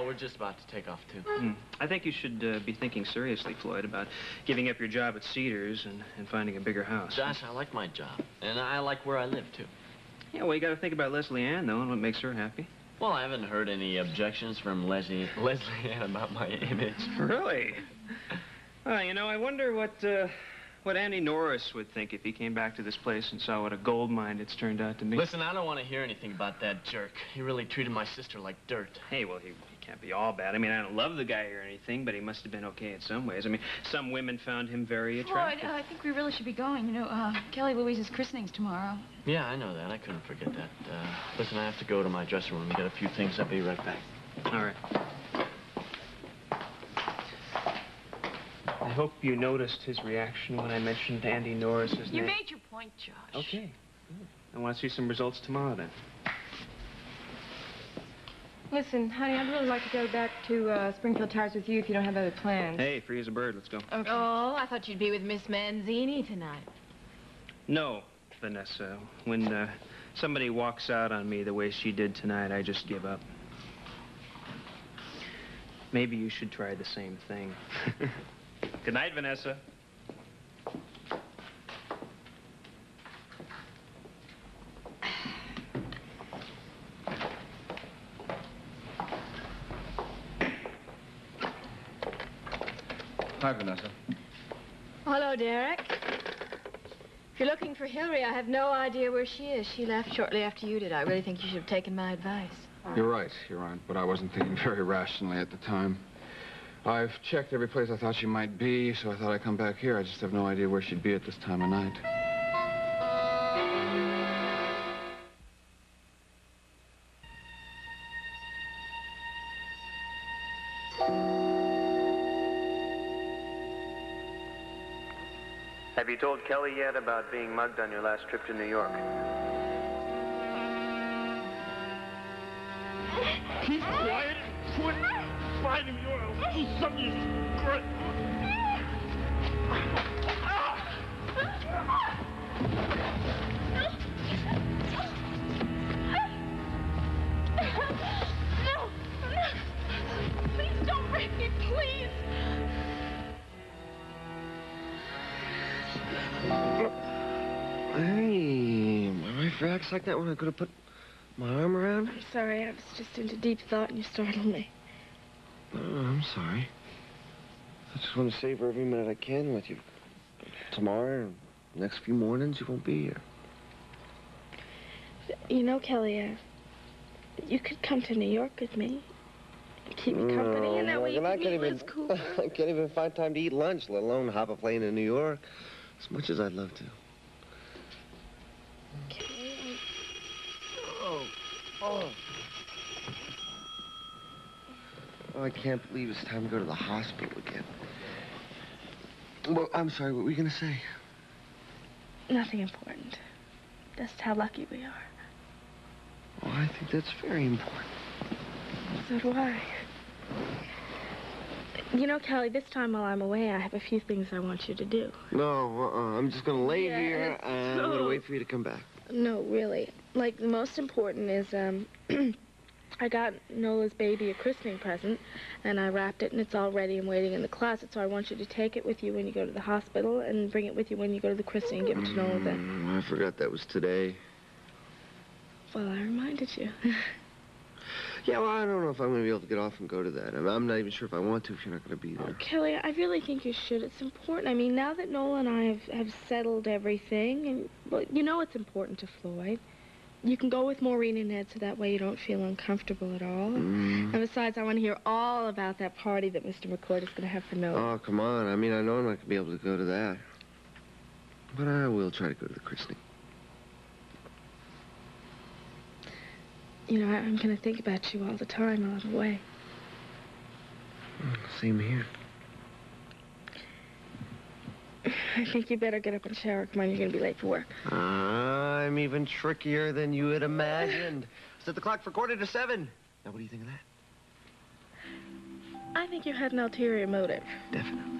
we're just about to take off, too. I think you should be thinking seriously, Floyd, about giving up your job at Cedars and finding a bigger house. Josh, I like my job, and I like where I live, too. Yeah, well, you got to think about Leslie Ann, though, and what makes her happy. Well, I haven't heard any objections from Leslie Ann about my image. Really? Well, you know, I wonder what Andy Norris would think if he came back to this place and saw what a gold mine it's turned out to be. Listen, I don't want to hear anything about that jerk. He really treated my sister like dirt. Hey, well, he can't be all bad. I mean, I don't love the guy or anything, but he must have been okay in some ways. I mean, some women found him very attractive. Floyd, I think we really should be going. You know, Kelly Louise's christening's tomorrow. Yeah, I know that. I couldn't forget that. Listen, I have to go to my dressing room and get a few things. I'll be right back. All right. I hope you noticed his reaction when I mentioned Andy Norris's name. You made your point, Josh. Okay. I want to see some results tomorrow, then. Listen, honey, I'd really like to go back to Springfield Towers with you if you don't have other plans. Hey, free as a bird. Let's go. Okay. Oh, I thought you'd be with Miss Manzini tonight. No, Vanessa. When somebody walks out on me the way she did tonight, I just give up. Maybe you should try the same thing. Good night, Vanessa. Hi, Vanessa. Hello, Derek. If you're looking for Hillary, I have no idea where she is. She left shortly after you did. I really think you should have taken my advice. You're right, but I wasn't thinking very rationally at the time. I've checked every place I thought she might be, so I thought I'd come back here. I just have no idea where she'd be at this time of night. Have you told Kelly yet about being mugged on your last trip to New York? Keep quiet. Quit fighting your something great. No! Please don't break me, please! Hey, my wife reacts like that when I could have put my arm around her? I'm sorry, I was just into deep thought and you startled me. Oh, I'm sorry. I just want to savor every minute I can with you. Tomorrow, next few mornings, you won't be here. You know, Kelly, you could come to New York with me. Keep me company, and that way you can meet Liz Cooper. I can't even find time to eat lunch, let alone hop a plane to New York. As much as I'd love to. Kelly, Oh, I can't believe it's time to go to the hospital again. Well, I'm sorry, what were you going to say? nothing important. Just how lucky we are. Well, I think that's very important. So do I. You know, Kelly, this time while I'm away, I have a few things I want you to do. No, I'm just going to lay here and I'm going to wait for you to come back. No, really. Like, the most important is, I got Nola's baby a christening present, and I wrapped it, and it's all ready and waiting in the closet, so I want you to take it with you when you go to the hospital and bring it with you when you go to the christening and give it to Nola then. I forgot that was today. Well, I reminded you. Yeah, well, I don't know if I'm going to be able to get off and go to that. I'm not even sure if I want to if you're not going to be there. Oh, Kelly, I really think you should. It's important. I mean, now that Nola and I have settled everything, and, well, you know it's important to Floyd. You can go with Maureen and Ed so that way you don't feel uncomfortable at all. And besides, I want to hear all about that party that Mr. McCord is going to have for Nola. Oh, come on. I mean, I know I'm not going to be able to go to that. But I will try to go to the christening. You know, I'm going to think about you all the time while I'm away. Same here. I think you better get up and shower. Come on, you're going to be late for work. I'm even trickier than you had imagined. Set the clock for 7:15. Now, what do you think of that? I think you had an ulterior motive. Definitely.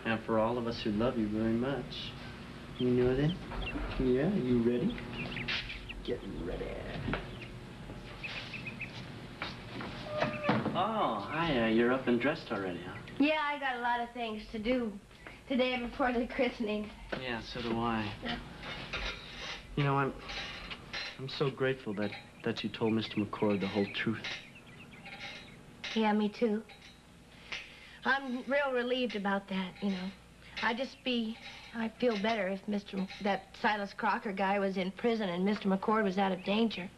And for all of us who love you very much. You know that? Yeah, you ready? Getting ready. Oh, hi, you're up and dressed already, huh? Yeah, I got a lot of things to do today before the christening. Yeah, so do I. Yeah. You know, I'm so grateful that you told Mr. McCord the whole truth. Yeah, me too. I'm real relieved about that, you know. I'd feel better if that Silas Crocker guy was in prison and Mr. McCord was out of danger.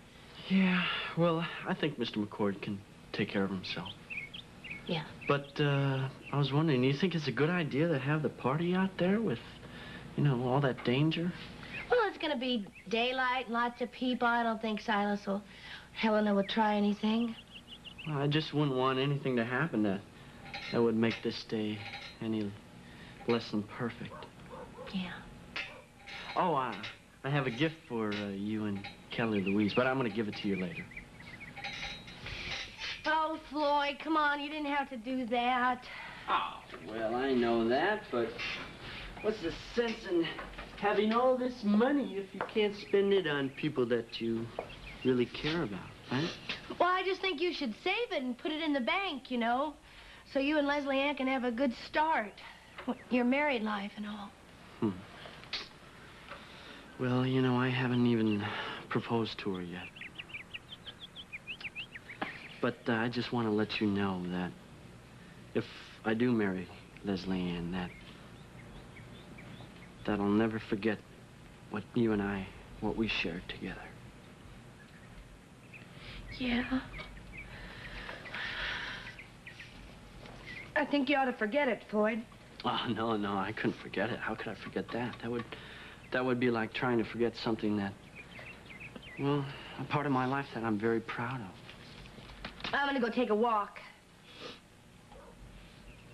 Yeah, well, I think Mr. McCord can take care of himself. Yeah. But, I was wondering, do you think it's a good idea to have the party out there with, you know, all that danger? Well, it's gonna be daylight and lots of people. I don't think Helena will try anything. Well, I just wouldn't want anything to happen that would make this day any less than perfect. Yeah. Oh, I have a gift for you and Kelly Louise, but I'm going to give it to you later. Oh, Floyd, come on. You didn't have to do that. Oh, well, I know that, but what's the sense in having all this money if you can't spend it on people that you really care about, right? Well, I just think you should save it and put it in the bank, you know, so you and Leslie Ann can have a good start. Your married life and all. Well, you know, I haven't even proposed to her yet. But I just want to let you know that if I do marry Leslie Ann, that I'll never forget what you and what we shared together. Yeah. I think you ought to forget it, Floyd. Oh, no, I couldn't forget it. How could I forget that? That would be like trying to forget something that, well, a part of my life that I'm very proud of. I'm gonna go take a walk.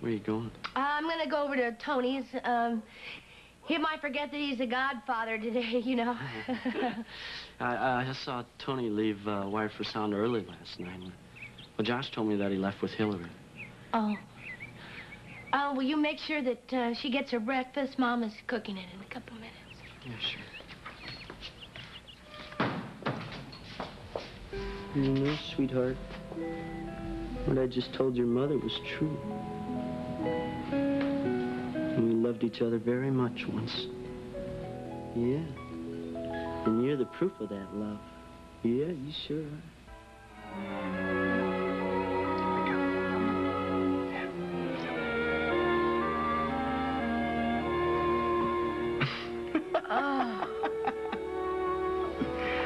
Where are you going? I'm gonna go over to Tony's. He might forget that he's a godfather today, you know. I saw Tony leave Wire for Sound early last night. Well, Josh told me that he left with Hillary. Oh. Will you make sure that she gets her breakfast? Mama's cooking it in a couple minutes. Yeah, sure. You know, sweetheart, what I just told your mother was true. We loved each other very much once. Yeah. And you're the proof of that love. Yeah, you sure are.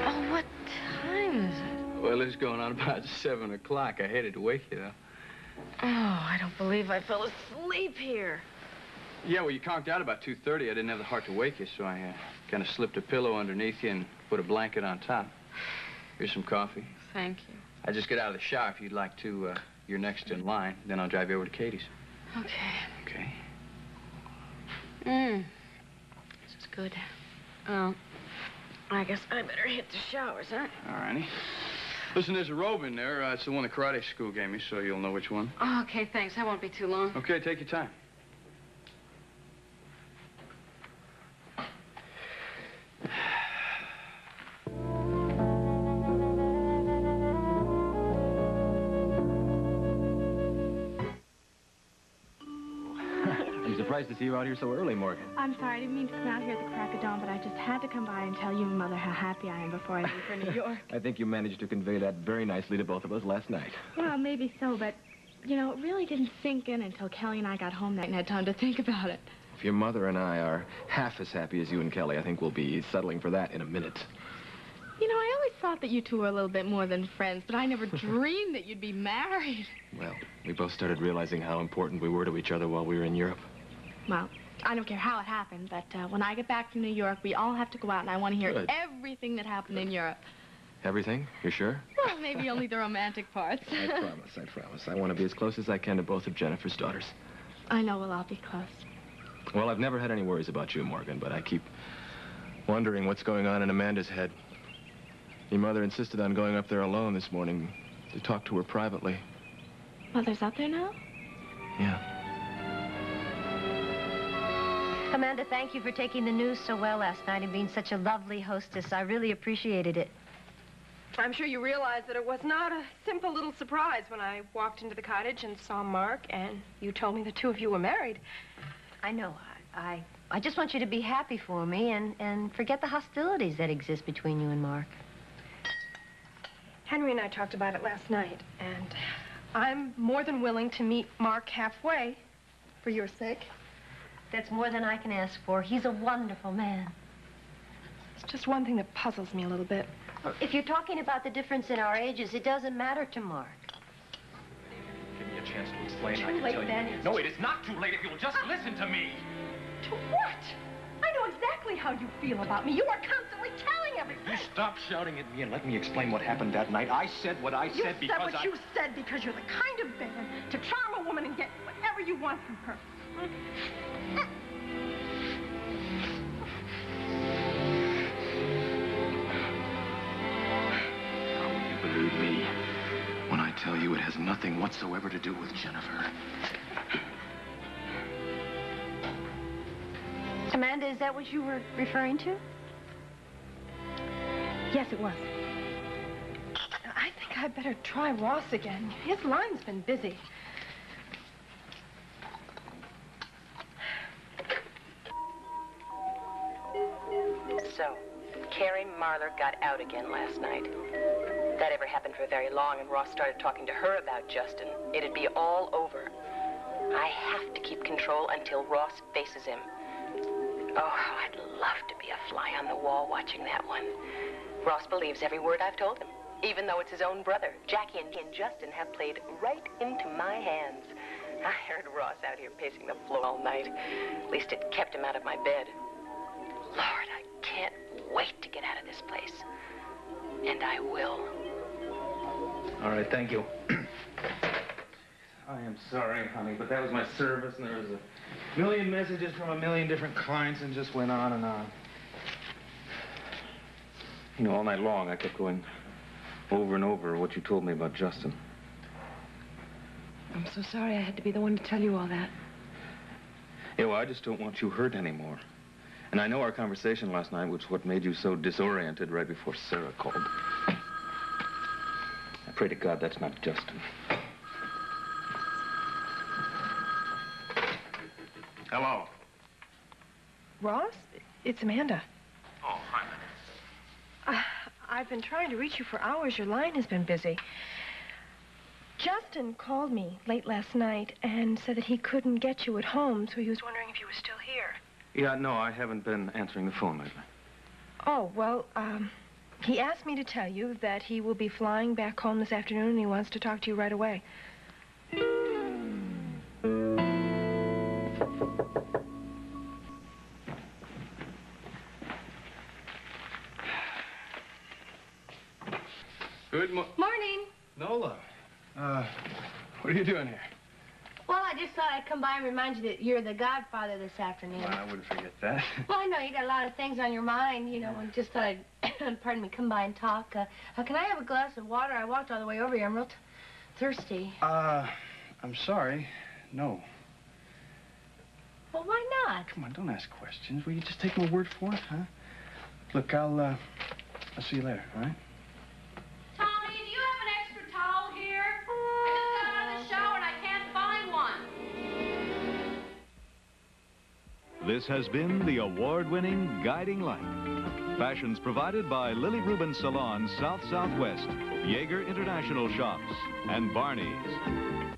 Oh, what time is it? Well, it's going on about 7 o'clock. I hated to wake you, though. Oh, I don't believe I fell asleep here. Yeah, well, you conked out about 2:30. I didn't have the heart to wake you, so I kind of slipped a pillow underneath you and put a blanket on top. Here's some coffee. Thank you. I just get out of the shower if you'd like to. You're next in line. Then I'll drive you over to Katie's. Okay. Okay. This is good. I guess I better hit the showers, huh? All righty. Listen, there's a robe in there. It's the one the karate school gave me, so you'll know which one. Oh, okay, thanks. That won't be too long. Okay, take your time. I'm surprised to see you out here so early, Morgan. I'm sorry, I didn't mean to come out here at the crack of dawn, but I just had to come by and tell you and Mother how happy I am before I leave for New York. I think you managed to convey that very nicely to both of us last night. Well, maybe so, but, you know, it really didn't sink in until Kelly and I got home that night and had time to think about it. If your mother and I are half as happy as you and Kelly, I think we'll be settling for that in a minute. You know, I always thought that you two were a little bit more than friends, but I never dreamed that you'd be married. Well, we both started realizing how important we were to each other while we were in Europe. Well, I don't care how it happened, but when I get back from New York, we all have to go out, and I want to hear Good. everything that happened in Europe. Everything? You're sure? Well, maybe only the romantic parts. I promise. I want to be as close as I can to both of Jennifer's daughters. I know we'll all be close. Well, I've never had any worries about you, Morgan, but I keep wondering what's going on in Amanda's head. Your mother insisted on going up there alone this morning to talk to her privately. Mother's up there now? Yeah. Amanda, thank you for taking the news so well last night and being such a lovely hostess. I really appreciated it. I'm sure you realize that it was not a simple little surprise when I walked into the cottage and saw Mark and you told me the two of you were married. I know. I just want you to be happy for me and forget the hostilities that exist between you and Mark. Henry and I talked about it last night, and I'm more than willing to meet Mark halfway for your sake. That's more than I can ask for. He's a wonderful man. It's just one thing that puzzles me a little bit. Well, if you're talking about the difference in our ages, it doesn't matter to Mark. Give me a chance to explain. Too I can late, tell you. Vanessa. No, it is not too late if you'll just listen to me. To what? I know exactly how you feel about me. You are constantly telling everything. You stop shouting at me and let me explain what happened that night. I said what I said because You said what you said because you're the kind of man to charm a woman and get whatever you want from her. How will you believe me when I tell you it has nothing whatsoever to do with Jennifer? Amanda, is that what you were referring to? Yes, it was. I think I'd better try Ross again. His line's been busy. So, Carrie Marlar got out again last night. If that ever happened for very long and Ross started talking to her about Justin, it'd be all over. I have to keep control until Ross faces him. Oh, I'd love to be a fly on the wall watching that one. Ross believes every word I've told him, even though it's his own brother. Jackie and Justin have played right into my hands. I heard Ross out here pacing the floor all night. At least it kept him out of my bed. Lord, I can't wait to get out of this place. And I will. All right, thank you. I am sorry, honey, but that was my service, and there was a million messages from a million different clients, and just went on and on. You know, all night long, I kept going over and over what you told me about Justin. I'm so sorry I had to be the one to tell you all that. Yeah, well, I just don't want you hurt anymore. And I know our conversation last night was what made you so disoriented right before Sarah called. I pray to God that's not Justin. Hello. Ross? It's Amanda. Oh, hi. I've been trying to reach you for hours. Your line has been busy. Justin called me late last night and said that he couldn't get you at home, so he was wondering if you were still here. Yeah, no, I haven't been answering the phone lately. Oh, well, he asked me to tell you that he will be flying back home this afternoon and he wants to talk to you right away. Good Morning. Nola. What are you doing here? Well, I just thought I'd come by and remind you that you're the godfather this afternoon. Well, I wouldn't forget that. Well, I know you got a lot of things on your mind, you know, and just thought I'd, pardon me, come by and talk. Can I have a glass of water? I walked all the way over here. I'm real thirsty. I'm sorry. No. Well, why not? Come on, don't ask questions. Will you just take my word for it, huh? Look, I'll see you later, all right? Tommy, do you have an extra towel here? I just got out of the shower and I can't find one. This has been the award-winning Guiding Light. Fashions provided by Lily Rubin Salon, South-Southwest, Yeager International Shops, and Barney's.